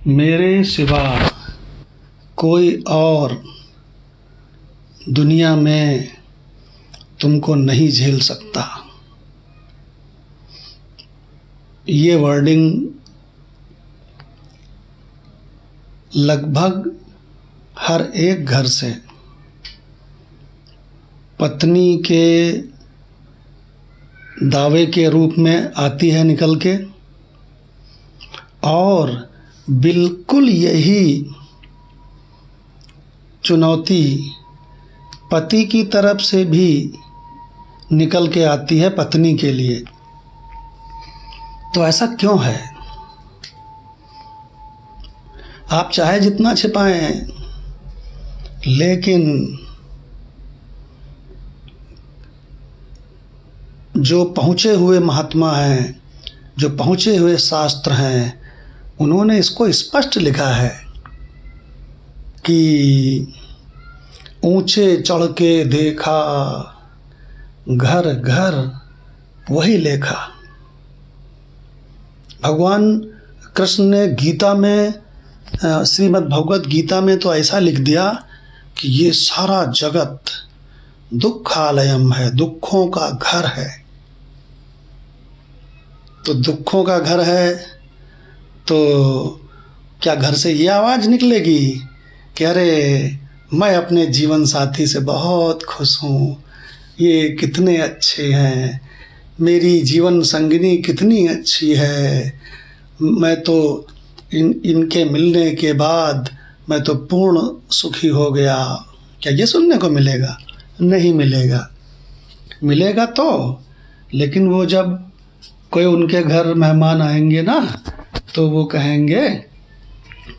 मेरे सिवा कोई और दुनिया में तुमको नहीं झेल सकता। ये वर्डिंग लगभग हर एक घर से पत्नी के दावे के रूप में आती है निकल के, और बिल्कुल यही चुनौती पति की तरफ से भी निकल के आती है पत्नी के लिए। तो ऐसा क्यों है? आप चाहे जितना छिपाएं, लेकिन जो पहुँचे हुए महात्मा हैं, जो पहुँचे हुए शास्त्र हैं, उन्होंने इसको स्पष्ट लिखा है कि ऊंचे चढ़ के देखा, घर घर वही लेखा। भगवान कृष्ण ने गीता में, श्रीमद् भगवत गीता में तो ऐसा लिख दिया कि ये सारा जगत दुखालयम है, दुखों का घर है। तो दुखों का घर है तो क्या घर से ये आवाज़ निकलेगी कि अरे मैं अपने जीवन साथी से बहुत खुश हूँ, ये कितने अच्छे हैं, मेरी जीवन संगिनी कितनी अच्छी है, मैं तो इनके मिलने के बाद मैं तो पूर्ण सुखी हो गया। क्या ये सुनने को मिलेगा? नहीं मिलेगा। मिलेगा तो, लेकिन वो जब कोई उनके घर मेहमान आएंगे ना, तो वो कहेंगे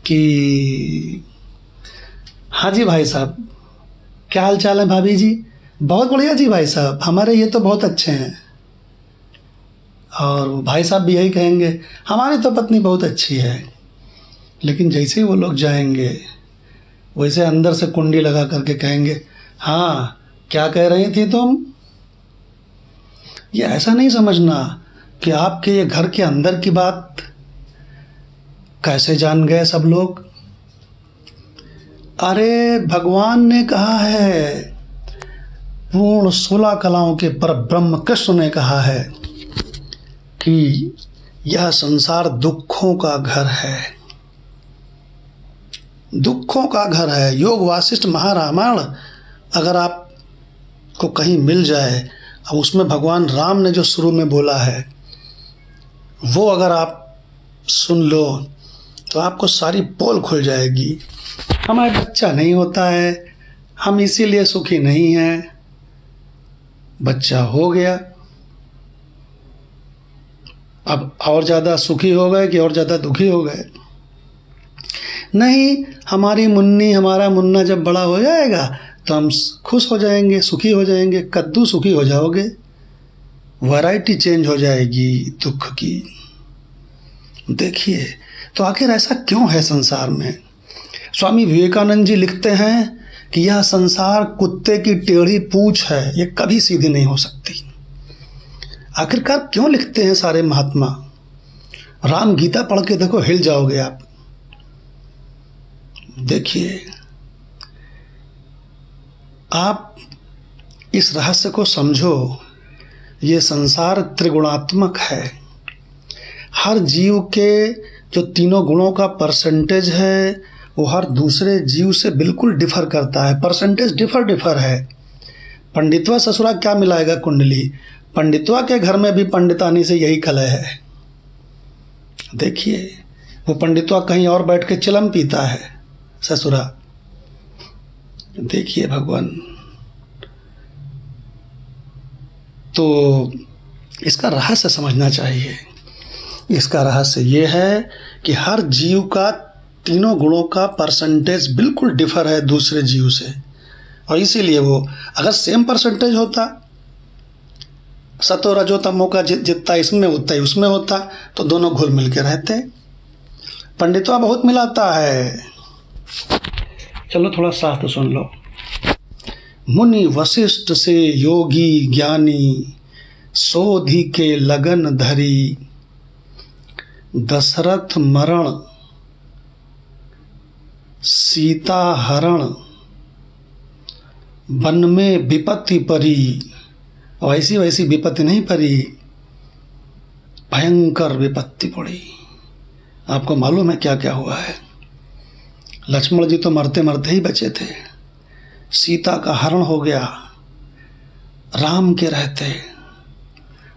कि हाँ जी भाई साहब, क्या हाल चाल है भाभी जी? बहुत बढ़िया जी भाई साहब, हमारे ये तो बहुत अच्छे हैं। और भाई साहब भी यही कहेंगे, हमारी तो पत्नी बहुत अच्छी है। लेकिन जैसे ही वो लोग जाएंगे, वैसे अंदर से कुंडी लगा करके कहेंगे, हाँ क्या कह रही थी तुम? ये ऐसा नहीं समझना कि आपके ये घर के अंदर की बात कैसे जान गए सब लोग। अरे भगवान ने कहा है, पूर्ण 16 कलाओं के परब्रह्म कृष्ण ने कहा है कि यह संसार दुखों का घर है, दुखों का घर है। योग वासिष्ठ महारामायण अगर आपको कहीं मिल जाए, अब उसमें भगवान राम ने जो शुरू में बोला है वो अगर आप सुन लो तो आपको सारी पोल खुल जाएगी। हमारा बच्चा नहीं होता है, हम इसीलिए सुखी नहीं हैं। बच्चा हो गया, अब और ज़्यादा सुखी हो गए कि और ज़्यादा दुखी हो गए? नहीं, हमारी मुन्नी, हमारा मुन्ना जब बड़ा हो जाएगा तो हम खुश हो जाएंगे, सुखी हो जाएंगे। कद्दू सुखी हो जाओगे, वैरायटी चेंज हो जाएगी दुख की। देखिए, तो आखिर ऐसा क्यों है संसार में? स्वामी विवेकानंद जी लिखते हैं कि यह संसार कुत्ते की टेढ़ी पूंछ है, ये कभी सीधी नहीं हो सकती। आखिरकार क्यों लिखते हैं सारे महात्मा? राम गीता पढ़ के देखो, हिल जाओगे आप। देखिए, आप इस रहस्य को समझो, ये संसार त्रिगुणात्मक है। हर जीव के जो तीनों गुणों का परसेंटेज है वो हर दूसरे जीव से बिल्कुल डिफर करता है। परसेंटेज डिफर है। पंडितवा ससुरा क्या मिलाएगा कुंडली? पंडितवा के घर में भी पंडितानी से यही कलह है। देखिए, वो पंडितवा कहीं और बैठ के चिलम पीता है ससुरा। देखिए भगवान, तो इसका रहस्य समझना चाहिए। इसका रहस्य ये है कि हर जीव का तीनों गुणों का परसेंटेज बिल्कुल डिफर है दूसरे जीव से, और इसीलिए वो अगर सेम परसेंटेज होता, सतो रजो तमो का जितना इसमें उतना ही उसमें होता, तो दोनों घुल मिल के रहते। पंडितवा बहुत मिलाता है। चलो थोड़ा शास्त्र सुन लो। मुनि वशिष्ठ से योगी ज्ञानी, सोधि के लगन धरी, दशरथ मरण सीता हरण वन में विपत्ति परी, वैसी वैसी विपत्ति नहीं परी, भयंकर विपत्ति पड़ी। आपको मालूम है क्या क्या हुआ है? लक्ष्मण जी तो मरते मरते ही बचे थे, सीता का हरण हो गया राम के रहते,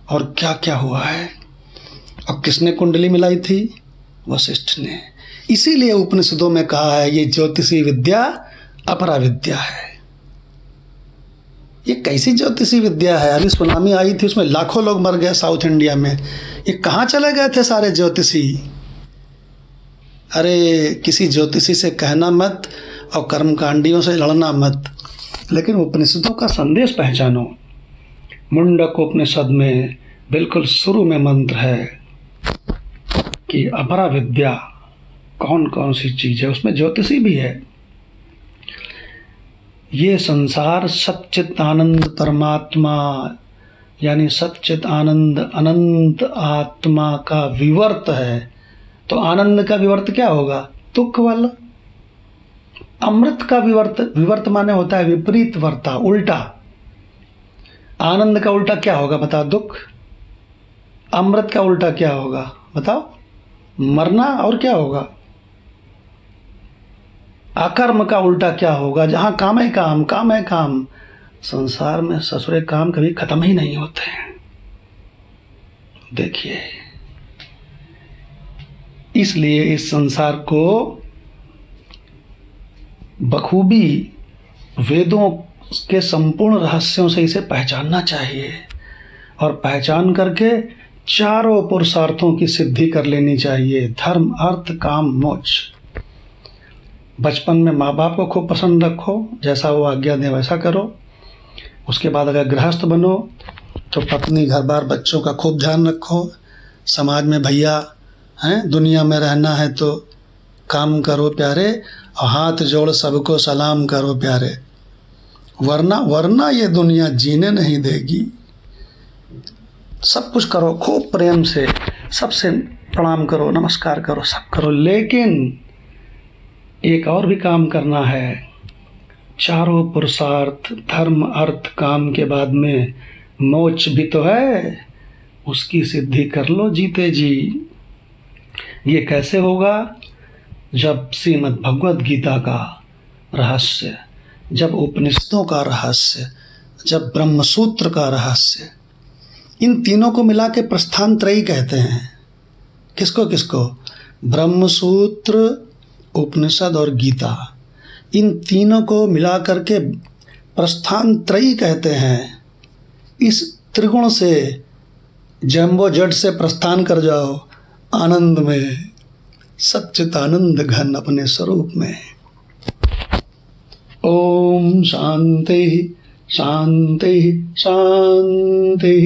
और क्या क्या हुआ है। और किसने कुंडली मिलाई थी? वशिष्ठ ने। इसीलिए उपनिषदों में कहा है ये ज्योतिषी विद्या अपरा विद्या है। ये कैसी ज्योतिषी विद्या है? अभी सुनामी आई थी, उसमें लाखों लोग मर गए साउथ इंडिया में। ये कहाँ चले गए थे सारे ज्योतिषी? अरे किसी ज्योतिषी से कहना मत और कर्मकांडियों से लड़ना मत, लेकिन उपनिषदों का संदेश पहचानो। मुंडक उपनिषद में बिल्कुल शुरू में मंत्र है कि अपरा विद्या कौन कौन सी चीज है, उसमें ज्योतिषी भी है। ये संसार सच्चित आनंद परमात्मा यानी सच्चित आनंद अनंत आत्मा का विवर्त है। तो आनंद का विवर्त क्या होगा? दुख वाला। अमृत का विवर्त माने होता है विपरीत वर्ता, उल्टा। आनंद का उल्टा क्या होगा बताओ? दुख। अमृत का उल्टा क्या होगा बताओ? मरना। और क्या होगा? अकर्म का उल्टा क्या होगा? जहां काम है काम, काम है काम। संसार में ससुरे काम कभी खत्म ही नहीं होते हैं। देखिए, इसलिए इस संसार को बखूबी वेदों के संपूर्ण रहस्यों से इसे पहचानना चाहिए, और पहचान करके चारों पुरुषार्थों की सिद्धि कर लेनी चाहिए। धर्म, अर्थ, काम, मोक्ष। बचपन में माँ बाप को खूब पसंद रखो, जैसा वो आज्ञा दे वैसा करो। उसके बाद अगर गृहस्थ बनो तो पत्नी, घर बार, बच्चों का खूब ध्यान रखो। समाज में भैया हैं, दुनिया में रहना है तो काम करो प्यारे, और हाथ जोड़ सबको सलाम करो प्यारे, वरना ये दुनिया जीने नहीं देगी। सब कुछ करो खूब प्रेम से, सबसे प्रणाम करो, नमस्कार करो, सब करो, लेकिन एक और भी काम करना है। चारों पुरुषार्थ धर्म अर्थ काम के बाद में मोक्ष भी तो है, उसकी सिद्धि कर लो जीते जी। ये कैसे होगा? जब श्रीमद् भगवद गीता का रहस्य, जब उपनिषदों का रहस्य, जब ब्रह्मसूत्र का रहस्य, इन तीनों को मिला के प्रस्थान त्रयी कहते हैं। किसको किसको? ब्रह्मसूत्र, उपनिषद और गीता, इन तीनों को मिला करके प्रस्थान त्रयी कहते हैं। इस त्रिगुण से जम्बो जट से प्रस्थान कर जाओ आनंद में, सच्चित आनंद घन अपने स्वरूप में। ओम शांति शांति शांति।